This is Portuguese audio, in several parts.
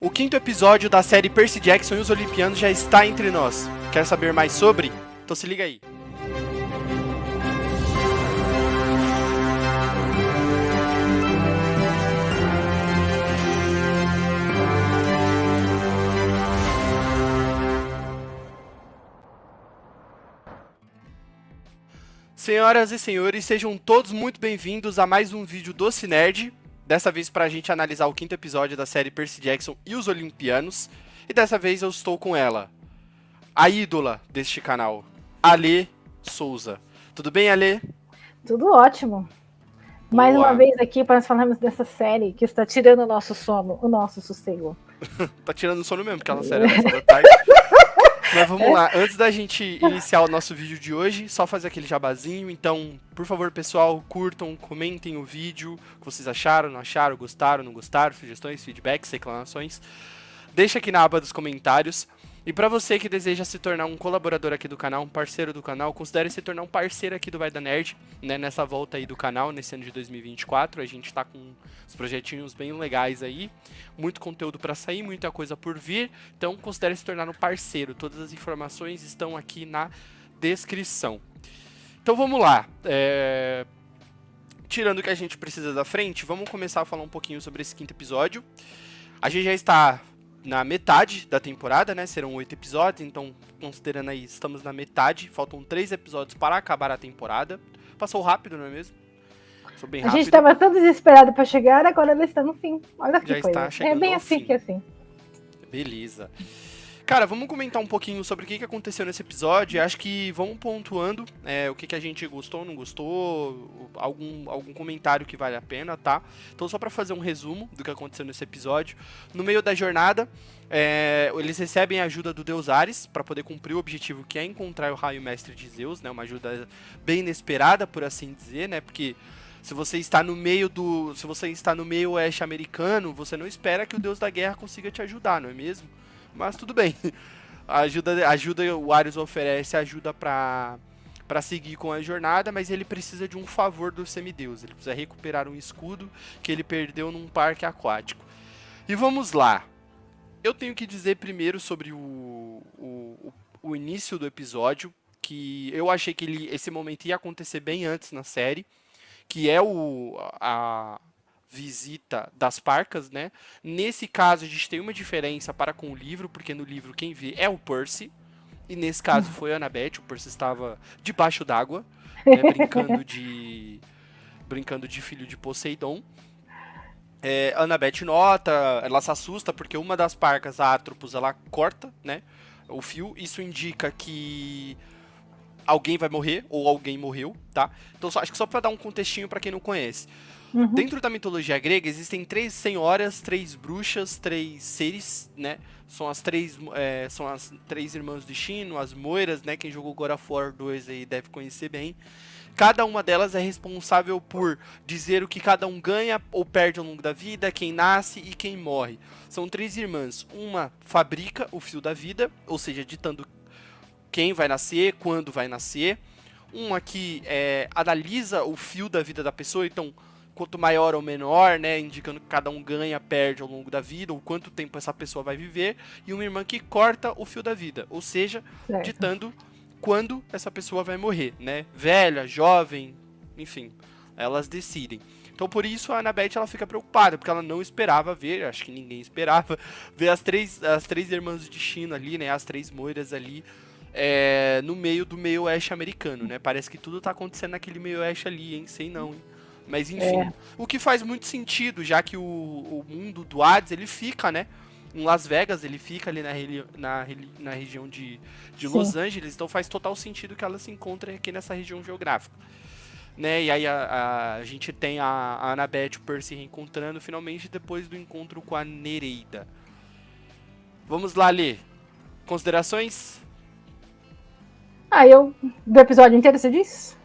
O quinto episódio da série Percy Jackson e os Olimpianos já está entre nós. Quer saber mais sobre? Então se liga aí. Senhoras e senhores, sejam todos muito bem-vindos a mais um vídeo do Cinerd. Dessa vez para a gente analisar o quinto episódio da série Percy Jackson e os Olimpianos. E dessa vez eu estou com ela, a ídola deste canal, Alê Souza. Tudo bem, Alê? Tudo ótimo. Mais uma vez aqui para nós falarmos dessa série que está tirando o nosso sono, o nosso sossego. Tá tirando o sono mesmo, porque ela série é da tarde. Mas vamos lá, antes da gente iniciar o nosso vídeo de hoje, só fazer aquele jabazinho. Então, por favor, pessoal, curtam, comentem o vídeo, o que vocês acharam, não acharam, gostaram, não gostaram, sugestões, feedbacks, reclamações. Deixa aqui na aba dos comentários. E pra você que deseja se tornar um colaborador aqui do canal, um parceiro do canal, considere se tornar um parceiro aqui do Vai da Nerd, né, nessa volta aí do canal, nesse ano de 2024. A gente tá com uns projetinhos bem legais aí, muito conteúdo pra sair, muita coisa por vir, então considere se tornar um parceiro. Todas as informações estão aqui na descrição. Então vamos lá, tirando o que a gente precisa da frente, vamos começar a falar um pouquinho sobre esse quinto episódio. A gente já está na metade da temporada, né? Serão 8 episódios, então, considerando aí, estamos na metade. Faltam 3 episódios para acabar a temporada. Passou rápido, não é mesmo? Passou bem rápido. A gente estava tão desesperado para chegar, agora ela está no fim. Olha que já coisa. Está chegando é bem ao assim fim. que é assim. Beleza. Cara, vamos comentar um pouquinho sobre o que aconteceu nesse episódio. Acho que vamos pontuando o que a gente gostou, não gostou, algum comentário que vale a pena, tá? Então, só pra fazer um resumo do que aconteceu nesse episódio. No meio da jornada, eles recebem a ajuda do Deus Ares pra poder cumprir o objetivo, que é encontrar o Raio Mestre de Zeus, né? Uma ajuda bem inesperada, por assim dizer, né? Porque se você está no meio oeste americano, você não espera que o Deus da Guerra consiga te ajudar, não é mesmo? Mas tudo bem. Ajuda o Ares oferece ajuda pra seguir com a jornada, mas ele precisa de um favor do semideus. Ele precisa recuperar um escudo que ele perdeu num parque aquático. E vamos lá. Eu tenho que dizer primeiro sobre o início do episódio, que eu achei que esse momento ia acontecer bem antes na série, que é a visita das parcas, né? Nesse caso, a gente tem uma diferença para com o livro, porque no livro quem vê é o Percy, e nesse caso foi a Annabeth. O Percy estava debaixo d'água, né, brincando de filho de Poseidon. A Annabeth nota, ela se assusta porque uma das parcas, a Atropos, ela corta, né, o fio. Isso indica que alguém vai morrer, ou alguém morreu, tá? Então acho que só para dar um contextinho para quem não conhece. Dentro da mitologia grega existem 3 senhoras, 3 bruxas, 3 seres, né? São as três irmãs do destino, as moiras, né? Quem jogou God of War 2 aí deve conhecer bem. Cada uma delas é responsável por dizer o que cada um ganha ou perde ao longo da vida, quem nasce e quem morre. São 3 irmãs. Uma fabrica o fio da vida, ou seja, ditando quem vai nascer, quando vai nascer. Uma que analisa o fio da vida da pessoa, então quanto maior ou menor, né, indicando que cada um ganha, perde ao longo da vida, ou quanto tempo essa pessoa vai viver, e uma irmã que corta o fio da vida, ou seja, ditando quando essa pessoa vai morrer, né, velha, jovem, enfim, elas decidem. Então por isso a Annabeth ela fica preocupada, porque ela não esperava ver, acho que ninguém esperava, ver as três irmãs do destino ali, né, as 3 moiras ali, no meio do meio oeste americano, né, parece que tudo tá acontecendo naquele meio oeste ali, hein, sei não, hein. Mas enfim, o que faz muito sentido, já que o mundo do Hades, ele fica, né, em Las Vegas, ele fica ali na região de Los Angeles, então faz total sentido que ela se encontre aqui nessa região geográfica, né, e aí a gente tem a Annabeth e o Percy reencontrando finalmente depois do encontro com a Nereida. Vamos lá, Lê. Considerações? Do episódio inteiro, você disse?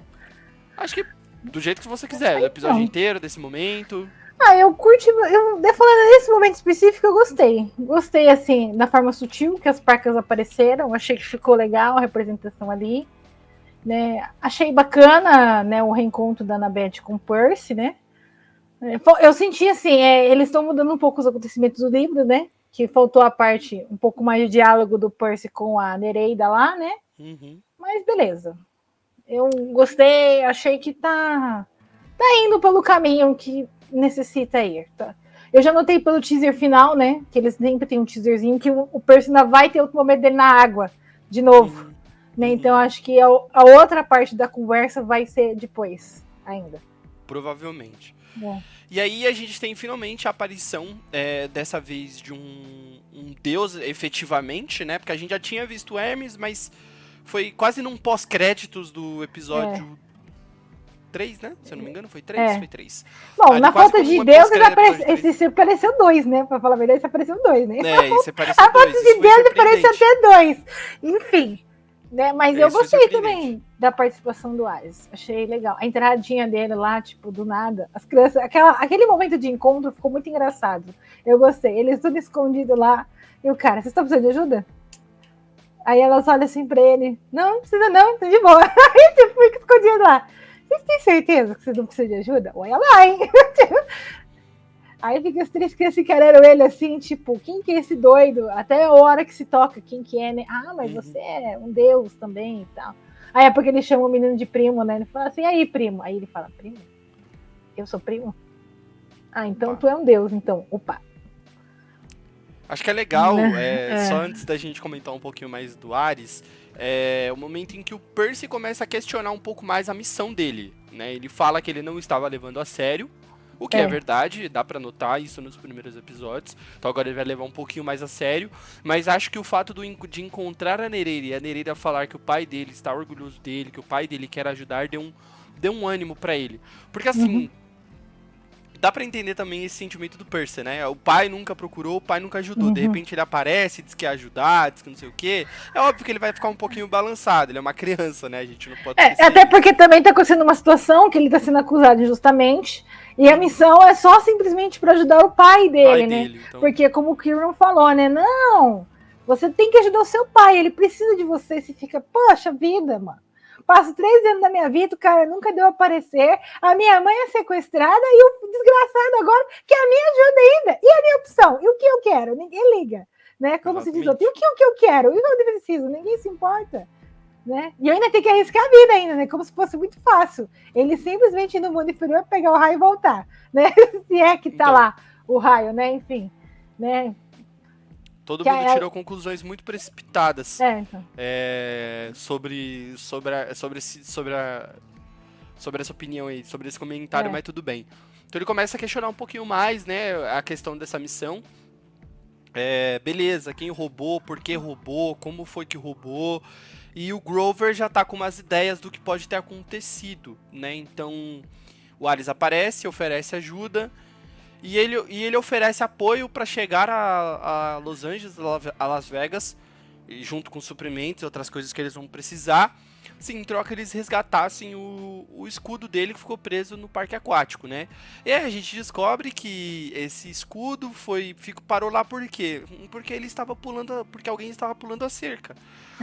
Acho que do jeito que você quiser, do episódio inteiro, desse momento. Eu curti, falando nesse momento específico, eu gostei. Gostei, assim, da forma sutil que as parcas apareceram, achei que ficou legal a representação ali, né? Achei bacana, né, o reencontro da Annabeth com o Percy, né? Eu senti, assim, eles estão mudando um pouco os acontecimentos do livro, né? que faltou a parte, um pouco mais de diálogo do Percy com a Nereida lá, né? Mas beleza. Eu gostei, achei que tá indo pelo caminho que necessita ir. Tá? Eu já notei pelo teaser final, né? Que eles sempre têm um teaserzinho que o Percy ainda vai ter outro momento dele na água de novo. Né? Então acho que a outra parte da conversa vai ser depois ainda. Provavelmente. Bom. E aí a gente tem finalmente a aparição, dessa vez, de um deus efetivamente, né? Porque a gente já tinha visto Hermes, mas foi quase num pós-créditos do episódio 3, né? Se eu não me engano, foi 3? Foi 3. Bom, ali, na falta de Deus, esse apareceu 2, né? Pra falar a verdade, esse apareceu 2, né? Esse apareceu 2. A falta de Deus apareceu até 2. Enfim. Né? Mas eu gostei também da participação do Ares. Achei legal. A entradinha dele lá, tipo, do nada. As crianças, aquele momento de encontro ficou muito engraçado. Eu gostei. Eles tudo escondido lá. E o cara, vocês estão precisando de ajuda? Aí elas olham assim pra ele. Não precisa não, tô de boa. Aí tipo, fica escondido lá. Vocês têm certeza que vocês não precisam de ajuda? Olha lá, hein? Aí fica as três crianças encarando ele assim, tipo, quem que é esse doido? Até a hora que se toca, quem que é, né? Ah, mas você é um deus também e tal. Aí é porque ele chama o menino de primo, né? Ele fala assim, aí, primo. Aí ele fala, primo? Eu sou primo? Ah, então tu é um deus, então. Opa. Acho que é legal, só antes da gente comentar um pouquinho mais do Ares, o momento em que o Percy começa a questionar um pouco mais a missão dele, né? Ele fala que ele não estava levando a sério, o que é verdade, dá pra notar isso nos primeiros episódios. Então agora ele vai levar um pouquinho mais a sério. Mas acho que o fato de encontrar a Nereida e a Nereida falar que o pai dele está orgulhoso dele, que o pai dele quer ajudar, deu um ânimo pra ele. Porque assim, dá pra entender também esse sentimento do Percy, né? O pai nunca procurou, o pai nunca ajudou. De repente ele aparece, diz que ia ajudar, diz que não sei o quê. É óbvio que ele vai ficar um pouquinho balançado. Ele é uma criança, né? A gente não pode esquecer. Até porque também tá acontecendo uma situação que ele tá sendo acusado injustamente. E a missão é só simplesmente para ajudar o pai dele, né? Então... Porque como o Kieran falou, né? Não, você tem que ajudar o seu pai. Ele precisa de você. Você fica, poxa vida, mano. Passo 3 anos da minha vida, o cara nunca deu a aparecer. A minha mãe é sequestrada e o desgraçado agora quer me ajuda ainda. E a minha opção? E o que eu quero? Ninguém liga. Né? Como se diz outro. E o que eu quero? E o que eu preciso? Ninguém se importa. Né? E eu ainda tenho que arriscar a vida ainda, né? Como se fosse muito fácil. Ele simplesmente ir no mundo inferior, pegar o raio e voltar. Né? Se é que tá lá o raio, né? Enfim. Né? Todo mundo tirou conclusões muito precipitadas sobre essa opinião aí, sobre esse comentário, mas tudo bem. Então ele começa a questionar um pouquinho mais, né, a questão dessa missão. Beleza, quem roubou, por que roubou, como foi que roubou. E o Grover já tá com umas ideias do que pode ter acontecido, né? Então o Ares aparece, oferece ajuda. E ele oferece apoio para chegar a Los Angeles, a Las Vegas, junto com suprimentos e outras coisas que eles vão precisar. Se em troca eles resgatassem o escudo dele que ficou preso no parque aquático, né? E aí a gente descobre que esse escudo parou lá por quê? Porque porque alguém estava pulando a cerca.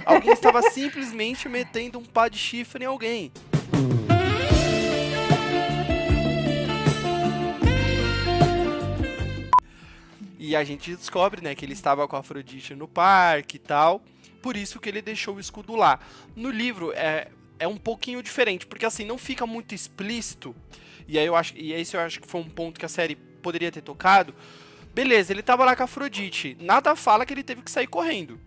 Alguém estava simplesmente metendo um pá de chifre em alguém. E a gente descobre, né, que ele estava com a Afrodite no parque e tal. Por isso que ele deixou o escudo lá. No livro é um pouquinho diferente, porque assim, não fica muito explícito. E esse eu acho que foi um ponto que a série poderia ter tocado. Beleza, ele estava lá com a Afrodite. Nada fala que ele teve que sair correndo.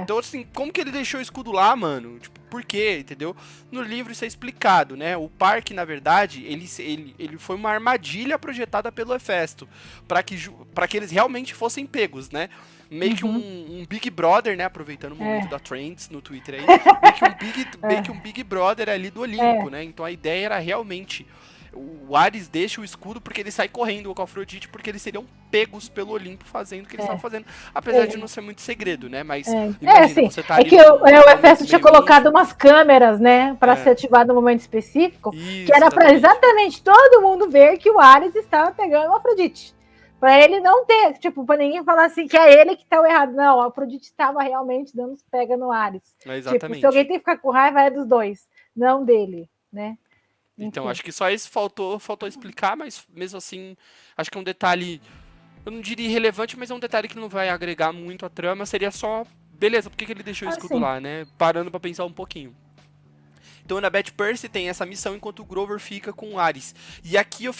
Então, assim, como que ele deixou o escudo lá, mano? Tipo, por quê, entendeu? No livro isso é explicado, né? O parque, na verdade, ele foi uma armadilha projetada pelo Hefesto para que eles realmente fossem pegos, né? Meio que um Big Brother, né? Aproveitando o momento da Trends no Twitter aí. Meio que um Big Brother ali do Olimpo, né? Então a ideia era realmente... O Ares deixa o escudo porque ele sai correndo com a Afrodite, porque eles seriam pegos pelo Olimpo fazendo o que eles estavam fazendo. Apesar de não ser muito segredo, né? Mas imagina, você tá ali... que o Hefesto tinha colocado umas câmeras, né? Para ser ativado no momento específico. Isso, que era para exatamente todo mundo ver que o Ares estava pegando a Afrodite. Para ele não ter, tipo, para ninguém falar assim que é ele que tá o errado. Não, a Afrodite estava realmente dando os pega no Ares. Exatamente. Tipo, se alguém tem que ficar com raiva, é dos dois, não dele, né? Então, acho que só isso faltou explicar, mas mesmo assim, acho que é um detalhe eu não diria irrelevante, mas é um detalhe que não vai agregar muito a trama, seria só, beleza, por que ele deixou o escudo sim. lá, né? Parando pra pensar um pouquinho. Então, Annabeth Percy tem essa missão enquanto o Grover fica com o Ares. E aqui eu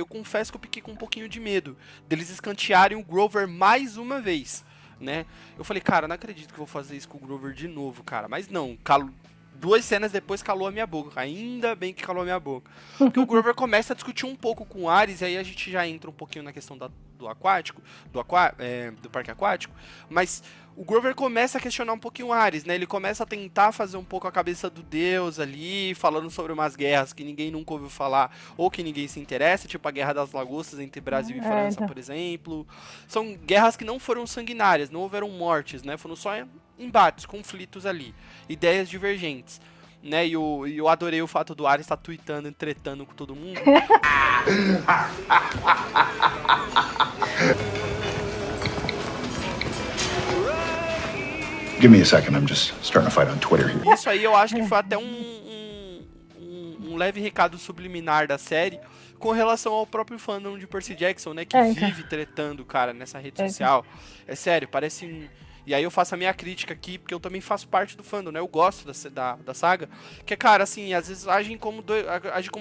confesso que eu fiquei com um pouquinho de medo deles escantearem o Grover mais uma vez, né? Eu falei, cara, não acredito que eu vou fazer isso com o Grover de novo, cara. Mas não, 2 cenas depois calou a minha boca. Ainda bem que calou a minha boca. Porque o Grover começa a discutir um pouco com o Ares, e aí a gente já entra um pouquinho na questão do aquático, do parque aquático, mas o Grover começa a questionar um pouquinho o Ares, né? Ele começa a tentar fazer um pouco a cabeça do deus ali, falando sobre umas guerras que ninguém nunca ouviu falar ou que ninguém se interessa, tipo a Guerra das Lagostas entre Brasil e França, Então. por exemplo. São guerras que não foram sanguinárias, não houveram mortes, né? Foram só embates, conflitos ali, ideias divergentes. Né, e eu adorei o fato do Ares estar tweetando e tretando com todo mundo. Give me a second, I'm just starting a fight on Twitter here. Isso aí eu acho que foi até um leve recado subliminar da série com relação ao próprio fandom de Percy Jackson, né? Que vive tretando, cara, nessa rede social. É sério, parece um... E aí eu faço a minha crítica aqui, porque eu também faço parte do fandom, né? Eu gosto da saga. Que, cara, assim, às vezes agem como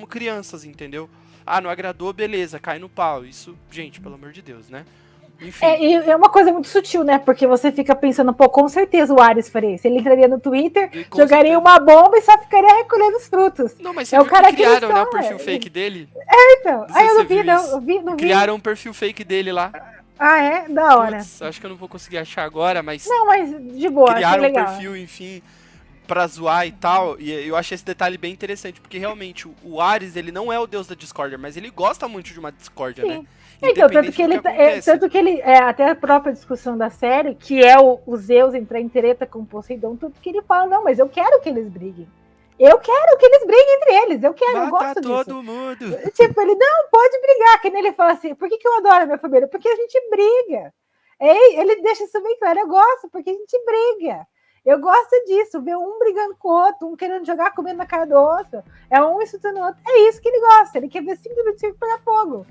crianças, entendeu? Ah, não agradou, beleza, cai no pau. Isso, gente, pelo amor de Deus, né? Enfim. E é uma coisa muito sutil, né? Porque você fica pensando, pô, com certeza o Ares faria isso. Ele entraria no Twitter, jogaria uma bomba e só ficaria recolhendo os frutos. Não, mas você viu o cara que criaram, né, o perfil fake dele? Então. Aí eu não vi. Criaram um perfil fake dele lá. Ah, é? Da hora. Putz, acho que eu não vou conseguir achar agora, mas... Não, mas de boa, criaram legal. um perfil, enfim, pra zoar e tal. E eu achei esse detalhe bem interessante, porque realmente o Ares, ele não é o deus da discórdia, mas ele gosta muito de uma discórdia, né? Então, tanto que ele até a própria discussão da série, que é o Zeus entrar em treta com o Poseidon, tanto que ele fala, não, mas eu quero que eles briguem. Eu quero que eles briguem entre eles, eu gosto disso. todo mundo. Tipo, ele, não, pode brigar, que nem ele fala assim, por que eu adoro a minha família? Porque a gente briga. Ele deixa isso bem claro, eu gosto, porque a gente briga. Eu gosto disso, ver um brigando com o outro, um querendo jogar comendo na cara do outro, um insultando o outro. É isso que ele gosta, ele quer ver 5 minutos de pegar fogo.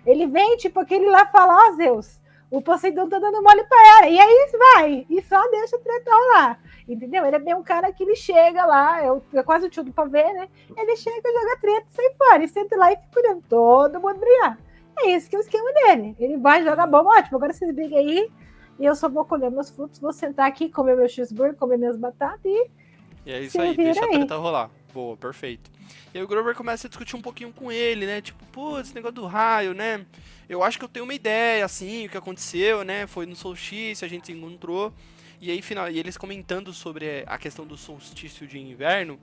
Ele vem, tipo, aquele lá fala, ó, Zeus, o Poseidon tá dando mole pra ela. E aí vai, e só deixa o treta rolar. Entendeu? Ele é bem um cara que ele chega lá, é quase o tio do pavê, né? Ele chega, joga treta, sai fora, e senta lá e fica olhando todo mundo brigar. É isso que é o esquema dele. Ele vai jogar bomba, ótimo, agora vocês brigam aí, e eu só vou colher meus frutos, vou sentar aqui, comer meu cheeseburger, comer minhas batatas e é isso aí, deixa a treta rolar. Boa, perfeito. E aí o Grover começa a discutir um pouquinho com ele, né? Tipo, pô, esse negócio do raio, né? Eu acho que eu tenho uma ideia, assim, o que aconteceu, né? Foi no solstício, a gente se encontrou. E aí, e eles comentando sobre a questão do solstício de inverno,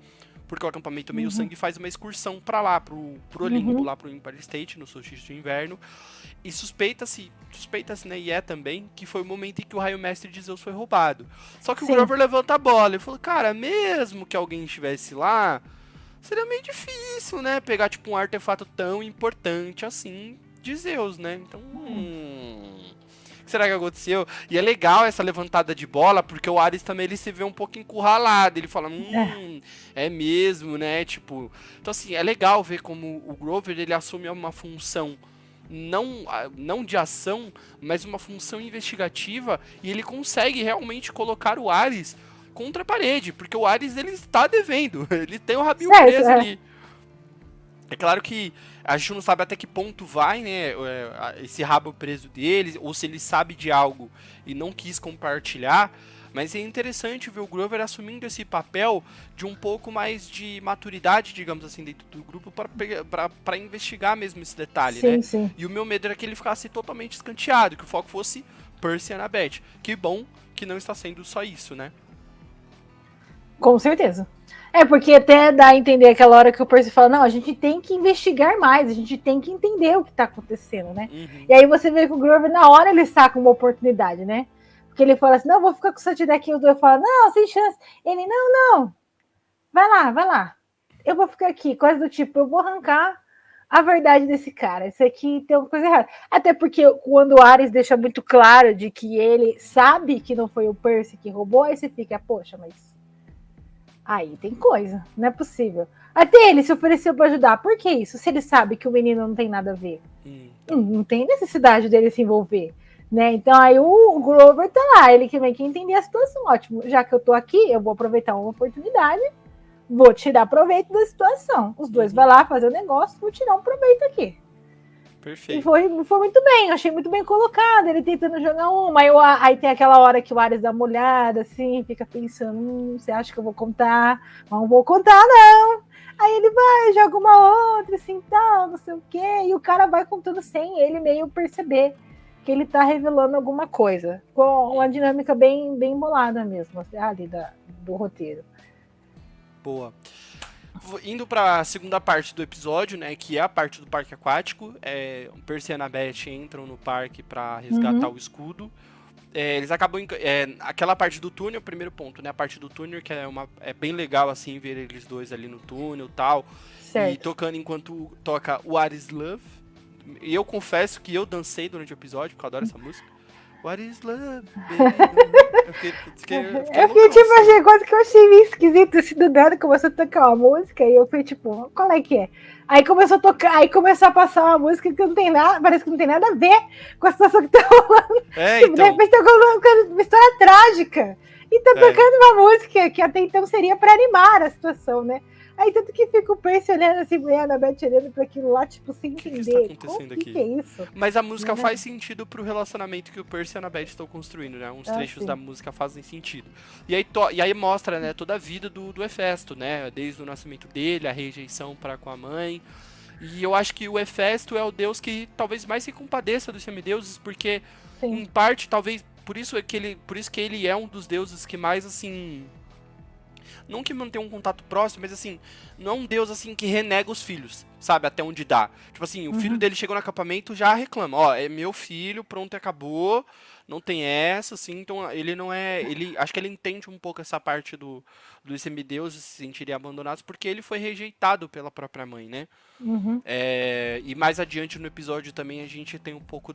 porque o acampamento Meio Sangue faz uma excursão pra lá, pro Olimpo, lá pro Empire State, no solstício de inverno. E suspeita-se, né, e também, que foi o momento em que o Raio Mestre de Zeus foi roubado. Só que o Grover levanta a bola e falou, cara, mesmo que alguém estivesse lá, seria meio difícil, né, pegar, tipo, um artefato tão importante assim de Zeus, né? Então, o que será que aconteceu? E é legal essa levantada de bola, porque o Ares também, ele se vê um pouco encurralado, ele fala, é mesmo, né, tipo... Então, assim, é legal ver como o Grover, ele assume uma função não de ação, mas uma função investigativa, e ele consegue realmente colocar o Ares contra a parede, porque o Ares, ele está devendo, ele tem o rabinho preso ali. É claro que a gente não sabe até que ponto vai, né, esse rabo preso dele, ou se ele sabe de algo e não quis compartilhar, mas é interessante ver o Grover assumindo esse papel de um pouco mais de maturidade, digamos assim, dentro do grupo para investigar mesmo esse detalhe, né? Sim. E o meu medo era que ele ficasse totalmente escanteado, que o foco fosse Percy e Annabeth. Que bom que não está sendo só isso, né? Com certeza. Porque até dá a entender aquela hora que o Percy fala, não, a gente tem que investigar mais, a gente tem que entender o que tá acontecendo, né? E aí você vê que o Grover, na hora, ele saca uma oportunidade, né? Porque ele fala assim, não, vou ficar com o Santi daqui, os dois falam, não, sem chance. Ele, não, vai lá. Eu vou ficar aqui, coisa do tipo, eu vou arrancar a verdade desse cara. Isso aqui tem uma coisa errada. Até porque quando o Ares deixa muito claro de que ele sabe que não foi o Percy que roubou, aí você fica, poxa, mas Aí tem coisa, não é possível. Até ele se ofereceu pra ajudar. Por que isso? Se ele sabe que o menino não tem nada a ver. Não tem necessidade dele se envolver. Né? Então aí o Grover tá lá, ele que vem que entender a situação. Ótimo, já que eu tô aqui, eu vou aproveitar uma oportunidade, vou tirar proveito da situação. Os dois vão lá fazer o negócio, vou tirar um proveito aqui. Perfeito. E foi muito bem, eu achei muito bem colocado, ele tentando jogar uma, aí tem aquela hora que o Ares dá uma olhada, assim, fica pensando, você acha que eu vou contar? Não vou contar, não. Aí ele vai, joga uma outra, assim, tal, não sei o quê, e o cara vai contando sem ele meio perceber que ele tá revelando alguma coisa, com uma dinâmica bem bolada mesmo, assim, ali do roteiro. Boa. Indo pra segunda parte do episódio, né, que é a parte do parque aquático, o Percy e a Annabeth entram no parque pra resgatar o escudo. Eles acabam... aquela parte do túnel, primeiro ponto, né, a parte do túnel, que é bem legal, assim, ver eles dois ali no túnel e tal. Certo. E tocando enquanto toca What Is Love. E eu confesso que eu dancei durante o episódio, porque eu adoro essa música. What is love, baby? Eu fiquei tipo, achei coisa que eu achei meio esquisito, assim, do nada começou a tocar uma música e eu fui tipo, qual é que é? Aí começou a tocar, aí começou a passar uma música que não tem nada, parece que não tem nada a ver com a situação que tá rolando. Tipo, de repente tá colocando uma história trágica e tá tocando uma música que até então seria pra animar a situação, né? Aí tanto que fica o Percy olhando assim, a Annabeth olhando pra aquilo lá, tipo, sem entender. O que está acontecendo aqui? Que é isso? Mas a música faz sentido pro relacionamento que o Percy e a Annabeth estão construindo, né? Uns trechos da música fazem sentido. E aí mostra, né, toda a vida do Hefesto, né? Desde o nascimento dele, a rejeição para com a mãe. E eu acho que o Hefesto é o deus que talvez mais se compadeça dos semideuses, porque, em parte, talvez, por isso que ele é um dos deuses que mais, assim... Não que mantém um contato próximo, mas assim, não é um deus assim que renega os filhos, sabe? Até onde dá. Tipo assim, o filho dele chegou no acampamento, já reclama, ó, é meu filho, pronto, acabou, não tem essa, assim, então ele não é... acho que ele entende um pouco essa parte dos semideuses se sentirem abandonados, porque ele foi rejeitado pela própria mãe, né? E mais adiante no episódio também a gente tem um pouco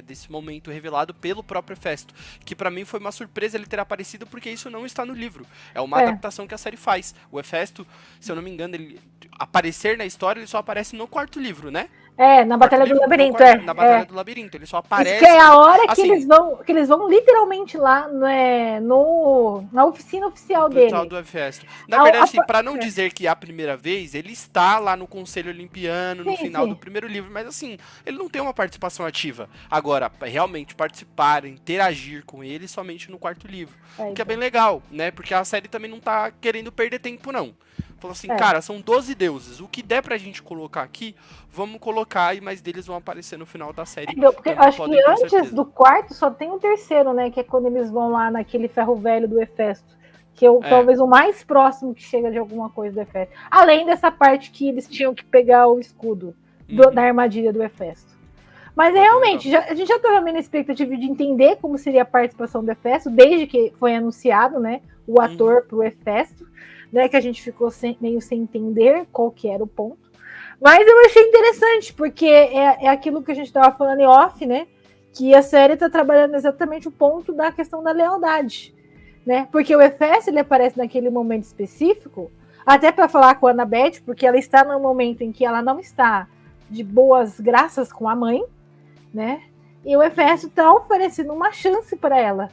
desse momento revelado pelo próprio Hefesto, que pra mim foi uma surpresa ele ter aparecido, porque isso não está no livro, é uma adaptação que a série faz. O Hefesto, se eu não me engano, ele aparecer na história, ele só aparece no quarto livro, né? Na Batalha do Labirinto, Na Batalha do Labirinto, ele só aparece... Isso que é a hora assim, que eles vão literalmente lá, né, na oficina oficial dele. Do Hefesto. Na verdade, assim, pra não dizer que é a primeira vez, ele está lá no Conselho Olimpiano, no final do primeiro livro, mas assim, ele não tem uma participação ativa. Agora, realmente participar, interagir com ele somente no quarto livro. O que é bem legal, né? Porque a série também não tá querendo perder tempo, não. Falou assim, cara, são 12 deuses. O que der pra gente colocar aqui, vamos colocar, mas deles vão aparecer no final da série. Porque acho que antes do quarto só tem um terceiro, né? Que é quando eles vão lá naquele ferro velho do Hefesto. Que é talvez o mais próximo que chega de alguma coisa do Hefesto. Além dessa parte que eles tinham que pegar o escudo da armadilha do Hefesto. Mas realmente, a gente já estava meio na expectativa de entender como seria a participação do Hefesto, desde que foi anunciado, né? O ator pro Hefesto. Né, que a gente ficou meio sem entender qual que era o ponto. Mas eu achei interessante, porque é aquilo que a gente estava falando em off, né? Que a série está trabalhando exatamente o ponto da questão da lealdade. Né? Porque o Hefesto, ele aparece naquele momento específico, até para falar com a Annabeth, porque ela está num momento em que ela não está de boas graças com a mãe, né? E o Hefesto está oferecendo uma chance para ela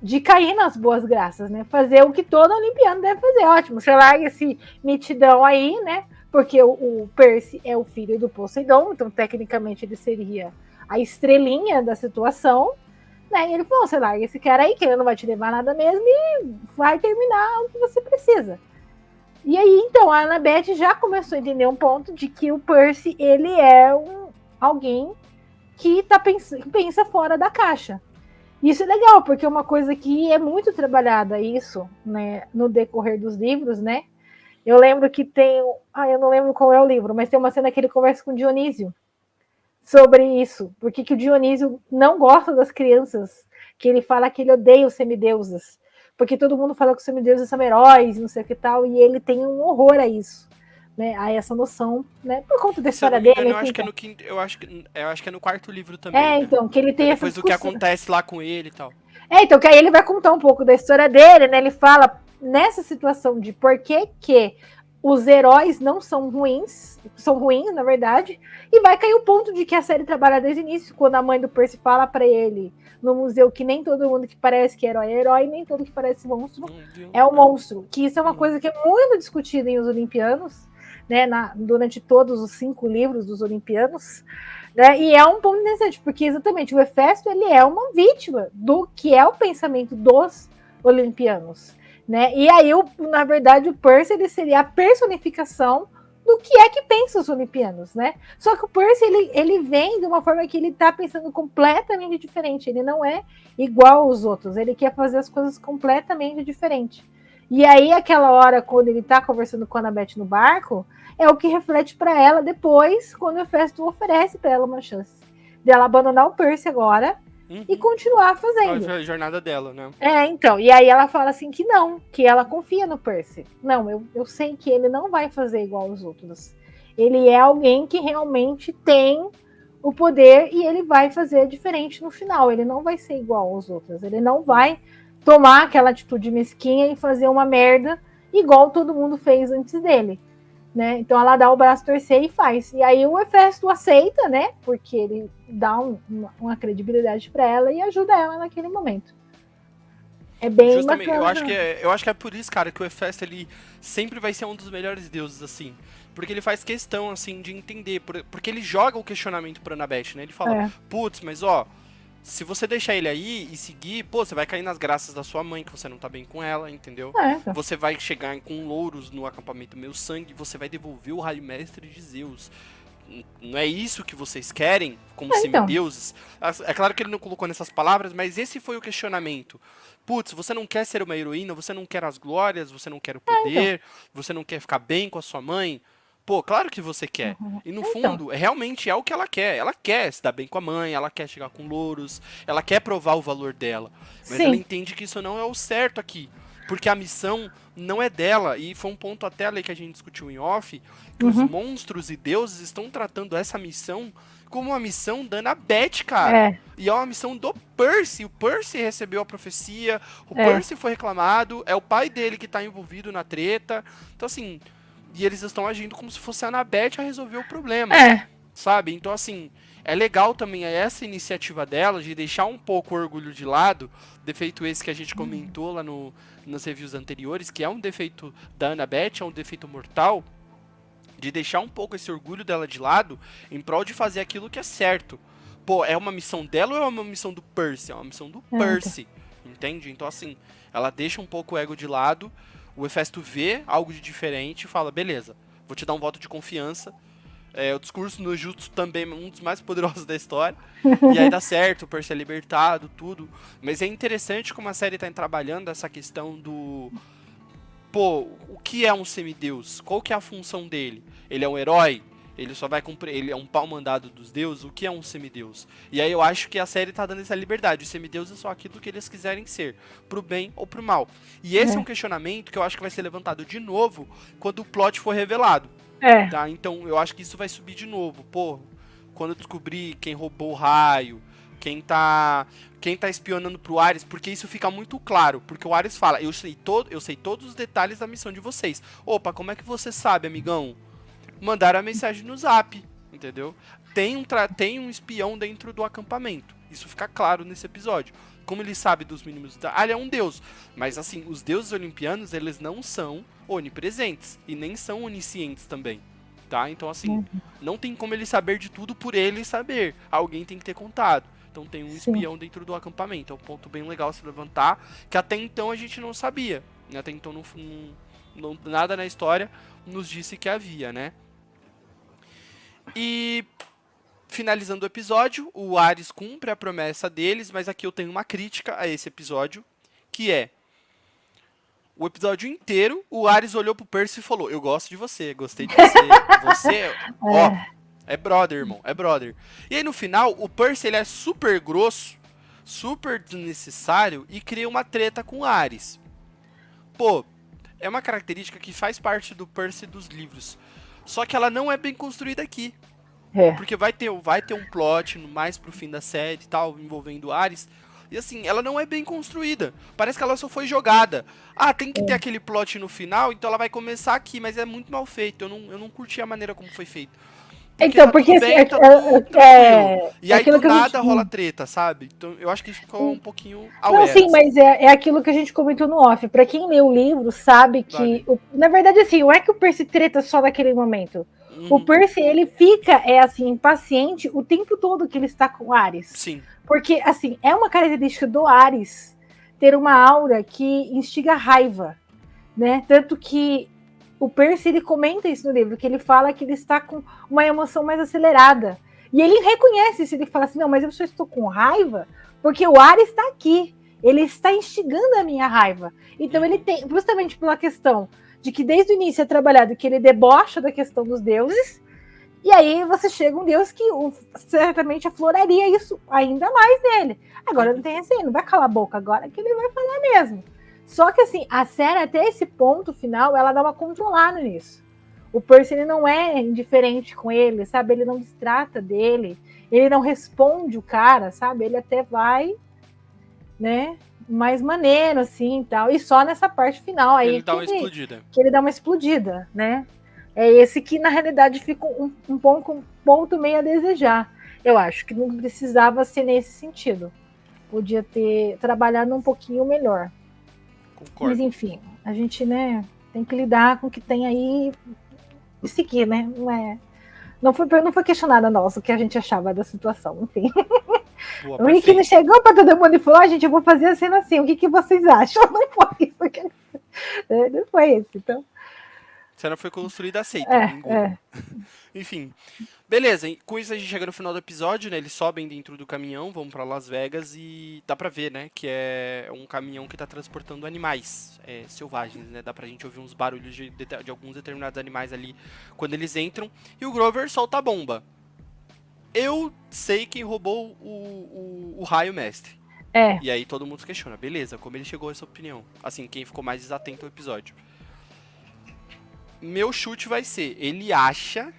de cair nas boas graças, né? Fazer o que todo olimpiano deve fazer. Ótimo, você larga esse mitidão aí, né? Porque o Percy é o filho do Poseidon, então tecnicamente ele seria a estrelinha da situação, né? E ele falou, você larga esse cara aí, que ele não vai te levar nada mesmo e vai terminar o que você precisa. E aí, então, a Annabeth já começou a entender um ponto de que o Percy, ele é alguém que pensa fora da caixa. Isso é legal, porque é uma coisa que é muito trabalhada, isso, né, no decorrer dos livros, né? Eu lembro que tem... eu não lembro qual é o livro, mas tem uma cena que ele conversa com o Dionísio sobre isso. Por que o Dionísio não gosta das crianças, que ele fala que ele odeia os semideuses. Porque todo mundo fala que os semideuses são heróis, não sei o que tal, e ele tem um horror a isso. Né, a essa noção, né, por conta da história dele. Eu acho que é no quinto, eu acho que é no quarto livro também. Né? Então, que ele tem depois do que acontece lá com ele e tal. Então, que aí ele vai contar um pouco da história dele, né? Ele fala nessa situação de por que os heróis não são ruins, na verdade, e vai cair o ponto de que a série trabalha desde o início, quando a mãe do Percy fala para ele no museu que nem todo mundo que parece que herói é herói, nem todo que parece monstro é um monstro, que isso é uma coisa que é muito discutida em Os Olimpianos, né, durante todos os 5 livros dos Olimpianos, né, e é um ponto interessante, porque exatamente o Hefesto, ele é uma vítima do que é o pensamento dos Olimpianos, né, e aí, na verdade, o Percy, ele seria a personificação do que é que pensa os Olimpianos, né? Só que o Percy, ele vem de uma forma que ele tá pensando completamente diferente, ele não é igual aos outros, ele quer fazer as coisas completamente diferentes. E aí, aquela hora, quando ele tá conversando com a Annabeth no barco, é o que reflete para ela depois, quando o Hefesto oferece para ela uma chance dela abandonar o Percy agora e continuar fazendo. A jornada dela, né? Então, e aí ela fala assim que não, que ela confia no Percy. Não, eu sei que ele não vai fazer igual aos outros. Ele é alguém que realmente tem o poder e ele vai fazer diferente no final. Ele não vai ser igual aos outros. Ele não vai tomar aquela atitude mesquinha e fazer uma merda igual todo mundo fez antes dele, né? Então ela dá o braço a torcer e faz. E aí o Hefesto aceita, né? Porque ele dá uma credibilidade para ela e ajuda ela naquele momento. É bem Justamente, bacana. eu acho que é por isso, cara, que o Hefesto, ele sempre vai ser um dos melhores deuses, assim. Porque ele faz questão, assim, de entender. Porque ele joga o questionamento pra Annabeth, né? Ele fala, putz, mas ó, se você deixar ele aí e seguir, pô, você vai cair nas graças da sua mãe, que você não tá bem com ela, entendeu? Você vai chegar com louros no acampamento Meu Sangue, você vai devolver o raio mestre de Zeus. Não é isso que vocês querem como semideuses? É claro que ele não colocou nessas palavras, mas esse foi o questionamento. Putz, você não quer ser uma heroína, você não quer as glórias, você não quer o poder, você não quer ficar bem com a sua mãe? Pô, claro que você quer. E no fundo, realmente é o que ela quer. Ela quer se dar bem com a mãe, ela quer chegar com louros, ela quer provar o valor dela. Mas ela entende que isso não é o certo aqui. Porque a missão não é dela. E foi um ponto até ali que a gente discutiu em off, que os monstros e deuses estão tratando essa missão como uma missão da Annabeth, cara. E é uma missão do Percy. O Percy recebeu a profecia, o Percy foi reclamado, é o pai dele que tá envolvido na treta. Então, assim... E eles estão agindo como se fosse a Annabeth a resolver o problema, sabe? Então, assim, é legal também essa iniciativa dela de deixar um pouco o orgulho de lado, defeito esse que a gente comentou lá nas reviews anteriores, que é um defeito da Annabeth, é um defeito mortal, de deixar um pouco esse orgulho dela de lado em prol de fazer aquilo que é certo. Pô, é uma missão dela ou é uma missão do Percy? É uma missão do Percy, entende? Então, assim, ela deixa um pouco o ego de lado. O Hefesto vê algo de diferente e fala, beleza, vou te dar um voto de confiança. O discurso no Jutsu também é um dos mais poderosos da história. E aí dá certo, o Percy é libertado, tudo. Mas é interessante como a série tá trabalhando essa questão do... Pô, o que é um semideus? Qual que é a função dele? Ele é um herói? Ele só vai cumprir... Ele é um pau mandado dos deuses? O que é um semideus? E aí eu acho que a série tá dando essa liberdade. Os semideuses é só aquilo que eles quiserem ser. Pro bem ou pro mal. E esse é um questionamento que eu acho que vai ser levantado de novo quando o plot for revelado. Tá? Então eu acho que isso vai subir de novo. Pô, quando eu descobrir quem roubou o raio... Quem tá espionando pro Ares, porque isso fica muito claro. Porque o Ares fala, eu sei todos os detalhes da missão de vocês. Opa, como é que você sabe, amigão? Mandaram a mensagem no Zap, entendeu? Tem um espião dentro do acampamento. Isso fica claro nesse episódio. Como ele sabe dos mínimos... ele é um deus. Mas, assim, os deuses olimpianos, eles não são onipresentes. E nem são oniscientes também. Tá? Então, assim, não tem como ele saber de tudo por ele saber. Alguém tem que ter contado. Então tem um espião dentro do acampamento. É um ponto bem legal se levantar, que até então a gente não sabia. Até então nada na história nos disse que havia, né? E finalizando o episódio, o Ares cumpre a promessa deles, mas aqui eu tenho uma crítica a esse episódio, que é o episódio inteiro, o Ares olhou pro Percy e falou, eu gosto de você, gostei de você, você, ó, é brother, irmão, é brother. E aí no final, o Percy, ele é super grosso, super desnecessário e cria uma treta com o Ares. Pô, é uma característica que faz parte do Percy dos livros, só que ela não é bem construída aqui. Porque vai ter um plot mais pro fim da série e tal, envolvendo o Ares, E assim, ela não é bem construída. Parece que ela só foi jogada. Ah, tem que ter aquele plot no final, então ela vai começar aqui, mas é muito mal feito. Eu não curti a maneira como foi feito. Então, porque tudo bem, tá tudo tranquilo. E aí do nada rola treta, sabe? Então eu acho que ficou um pouquinho Não, sim, mas é aquilo que a gente comentou no off. Pra quem lê o livro, sabe que... na verdade, assim, não é que o Percy treta só naquele momento. O Percy, ele fica, assim, impaciente o tempo todo que ele está com o Ares. Sim. Porque, assim, é uma característica do Ares ter uma aura que instiga raiva, né? Tanto que o Percy, ele comenta isso no livro, que ele fala que ele está com uma emoção mais acelerada. E ele reconhece isso, ele fala assim, não, mas eu só estou com raiva porque o Ares está aqui. Ele está instigando a minha raiva. Então ele tem, justamente pela questão de que desde o início é trabalhado que ele debocha da questão dos deuses, e aí você chega um deus que certamente afloraria isso ainda mais nele. Agora não tem assim, não vai calar a boca agora que ele vai falar mesmo. Só que assim, a série até esse ponto final, ela dá uma controlada nisso. O Percy, ele não é indiferente com ele, sabe? Ele não destrata dele, ele não responde o cara, sabe? Ele até vai, né, mais maneiro, assim, e tal. E só nessa parte final aí ele dá uma explodida. Que ele dá uma explodida, né? É esse que, na realidade, fica um ponto meio a desejar. Eu acho que não precisava ser nesse sentido. Podia ter trabalhado um pouquinho melhor. Concordo. Mas, enfim, a gente, né, tem que lidar com o que tem aí e seguir, né? Não foi questionada nossa o que a gente achava da situação, enfim. Boa, o Rick não chegou para todo mundo e falou, gente, eu vou fazer a cena assim, o que vocês acham? Não foi isso. Não foi isso, então... A cena foi construída aceita. Enfim. Beleza, com isso a gente chega no final do episódio, né? Eles sobem dentro do caminhão, vão pra Las Vegas e dá pra ver, né? Que é um caminhão que tá transportando animais selvagens, né? Dá pra gente ouvir uns barulhos de alguns determinados animais ali quando eles entram. E o Grover solta a bomba. Eu sei quem roubou o raio mestre. E aí todo mundo se questiona, beleza, como ele chegou a essa opinião? Assim, quem ficou mais desatento ao episódio. Meu chute vai ser, ele acha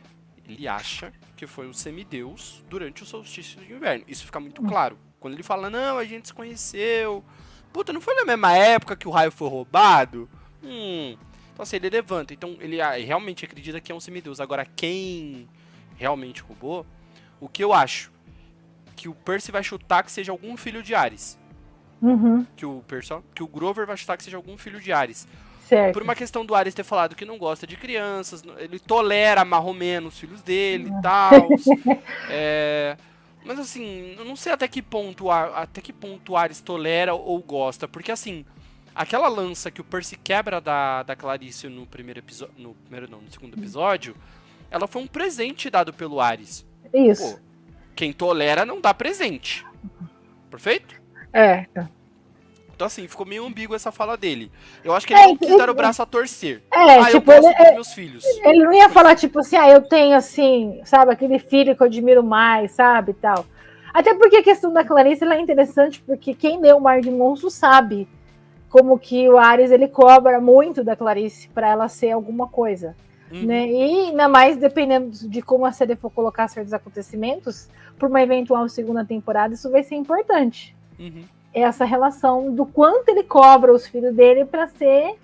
que foi um semideus durante o solstício de inverno. Isso fica muito claro. Quando ele fala, não, a gente se conheceu. Puta, não foi na mesma época que o raio foi roubado? Então assim, ele levanta. Então ele realmente acredita que é um semideus. Agora, quem realmente roubou? O que eu acho? Que o Percy vai chutar que seja algum filho de Ares. Que o Grover vai chutar que seja algum filho de Ares. Certo. Por uma questão do Ares ter falado que não gosta de crianças, ele tolera marromeno os filhos dele e tal. Mas assim, eu não sei até que ponto o Ares tolera ou gosta, porque assim, aquela lança que o Percy quebra da Clarice no segundo episódio, ela foi um presente dado pelo Ares. Isso. Pô, quem tolera não dá presente. Perfeito? Então, assim, ficou meio ambíguo essa fala dele. Eu acho que ele não quis dar o braço a torcer. Tipo, eu gosto dos meus filhos. Ele não ia falar, tipo assim, eu tenho, assim, sabe, aquele filho que eu admiro mais, sabe, e tal. Até porque a questão da Clarice, ela é interessante, porque quem lê o Mar de Monstros sabe como que o Ares, ele cobra muito da Clarice pra ela ser alguma coisa, né? E ainda mais, dependendo de como a série for colocar certos acontecimentos, por uma eventual segunda temporada, isso vai ser importante. Essa relação do quanto ele cobra os filhos dele pra ser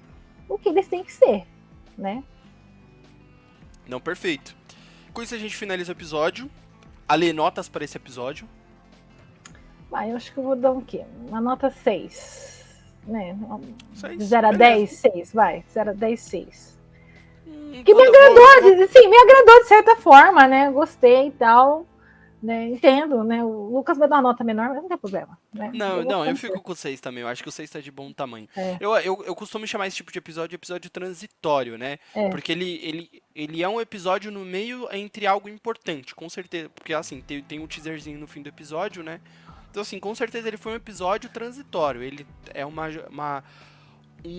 o que eles têm que ser, né? Não, perfeito. Com isso a gente finaliza o episódio. Ale, notas para esse episódio? Eu acho que eu vou dar um quê? Uma nota 6. Né? 6? De 0 a 10, 6, vai. 0 a 10, 6. Que Então me agradou, sim, me agradou de certa forma, né? Gostei e tal. Né? Entendo, né? O Lucas vai dar uma nota menor, mas não tem problema. Né? Eu fico com o 6 também. Eu acho que o 6 tá de bom tamanho. Eu costumo chamar esse tipo de episódio transitório, né? Porque ele é um episódio no meio entre algo importante, com certeza. Porque, assim, tem um teaserzinho no fim do episódio, né? Então, assim, com certeza ele foi um episódio transitório. Ele é um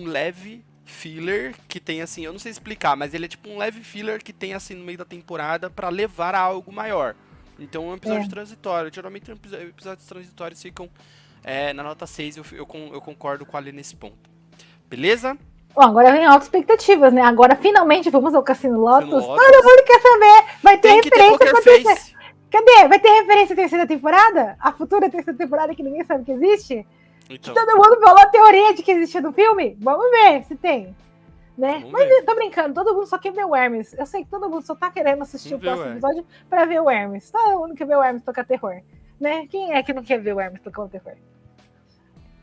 leve filler que tem, assim, eu não sei explicar, mas ele é tipo um leve filler que tem, assim, no meio da temporada pra levar a algo maior. Então é um episódio transitório. Geralmente episódios transitórios ficam na nota 6. Eu concordo com a Ali nesse ponto. Beleza? Bom, agora vem altas expectativas, né? Agora finalmente vamos ao Cassino Lotus. Todo mundo quer saber. Vai ter referência pra Cadê? Vai ter referência à terceira temporada? A futura terceira temporada que ninguém sabe que existe? Então, Que todo mundo falou a teoria de que existia no filme? Vamos ver se tem. Né? Vamos Mas ver. tô brincando, todo mundo só quer ver o Hermes. Eu sei que todo mundo só tá querendo assistir Vamos o próximo ver o episódio pra ver o Hermes. Todo mundo quer ver o Hermes tocar terror. Né? Quem é que não quer ver o Hermes tocar o terror?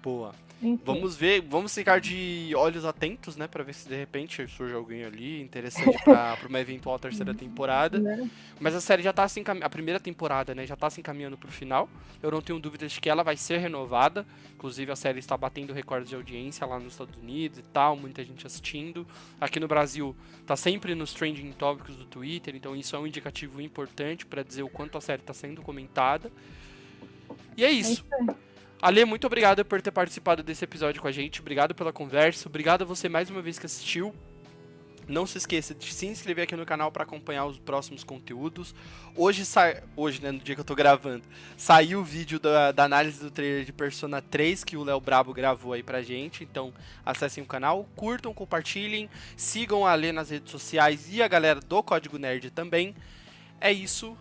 boa. Enfim. Vamos ver, vamos ficar de olhos atentos, né, pra ver se de repente surge alguém ali interessante pra uma eventual terceira temporada. Né? Mas a série já tá se a primeira temporada, né, já tá se encaminhando pro final. Eu não tenho dúvidas de que ela vai ser renovada. Inclusive a série está batendo recordes de audiência lá nos Estados Unidos e tal, muita gente assistindo. Aqui no Brasil tá sempre nos trending topics do Twitter, então isso é um indicativo importante pra dizer o quanto a série tá sendo comentada. E é isso. É isso aí. Ale, muito obrigado por ter participado desse episódio com a gente. Obrigado pela conversa. Obrigado a você mais uma vez que assistiu. Não se esqueça de se inscrever aqui no canal para acompanhar os próximos conteúdos. Hoje, né, no dia que eu tô gravando, saiu o vídeo da análise do trailer de Persona 3 que o Léo Brabo gravou aí pra gente. Então, acessem o canal, curtam, compartilhem, sigam a Ale nas redes sociais e a galera do Código Nerd também. É isso.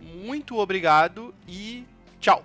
Muito obrigado e tchau!